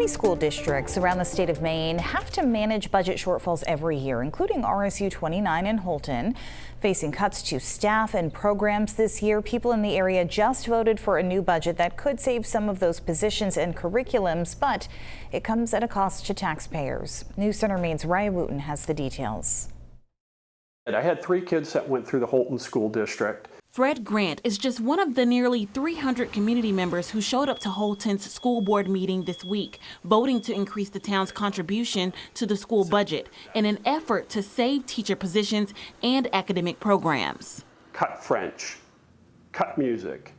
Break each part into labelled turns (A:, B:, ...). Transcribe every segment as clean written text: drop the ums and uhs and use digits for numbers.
A: Many school districts around the state of Maine have to manage budget shortfalls every year, including RSU 29 in Houlton. Facing cuts to staff and programs this year, people in the area just voted for a new budget that could save some of those positions and curriculums, but it comes at a cost to taxpayers. News Center Maine's Houlton has the details.
B: I had 3 kids that went through the Houlton School District.
C: Fred Grant is just one of the nearly 300 community members who showed up to Houlton's school board meeting this week, voting to increase the town's contribution to the school budget in an effort to save teacher positions and academic programs.
B: Cut French, cut music,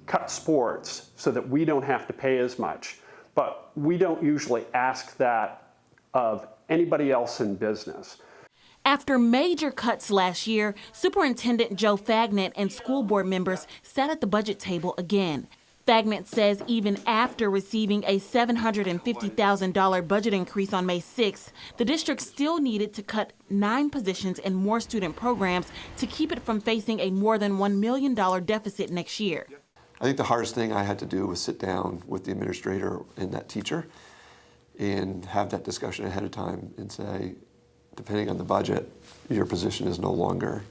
B: cut sports so that we don't have to pay as much. But we don't usually ask that of anybody else in business.
C: After major cuts last year, Superintendent Joe Fagnant and school board members sat at the budget table again. Fagnant says even after receiving a $750,000 budget increase on May 6th, the district still needed to cut 9 positions and more student programs to keep it from facing a more than $1 million deficit next year.
D: I think the hardest thing I had to do was sit down with the administrator and that teacher and have that discussion ahead of time and say, depending on the budget, your position is no longer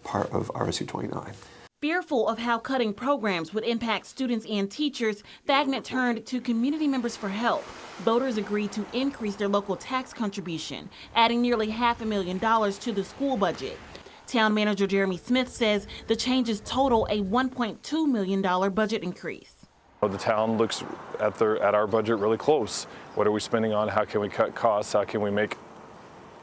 D: part of RSU 29.
C: Fearful of how cutting programs would impact students and teachers, Fagnant turned to community members for help. Voters agreed to increase their local tax contribution, adding nearly $500,000 to the school budget. Town manager Jeremy Smith says the changes total a $1.2 million budget increase.
E: The town looks at our budget really close. What are we spending on? How can we cut costs? How can we make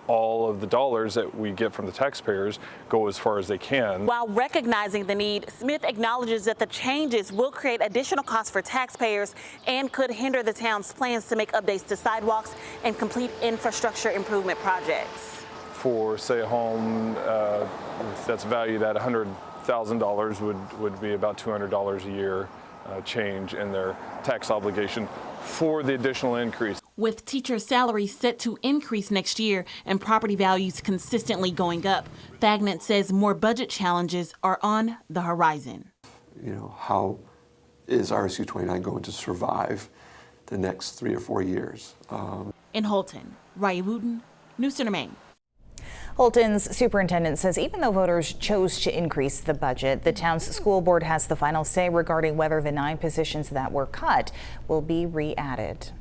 E: all of the dollars that we get from the taxpayers go as far as they can?
C: While recognizing the need, Smith acknowledges that the changes will create additional costs for taxpayers and could hinder the town's plans to make updates to sidewalks and complete infrastructure improvement projects.
E: For, say, a home that's valued at $100,000 would be about $200 a year change in their tax obligation for the additional increase.
C: With teacher salaries set to increase next year and property values consistently going up, Fagnant says more budget challenges are on the horizon.
D: You know, how is RSU 29 going to survive the next 3 or 4 years?
C: In Houlton, Houlton, News Center Maine.
A: Houlton's superintendent says even though voters chose to increase the budget, the town's school board has the final say regarding whether the 9 positions that were cut will be re-added.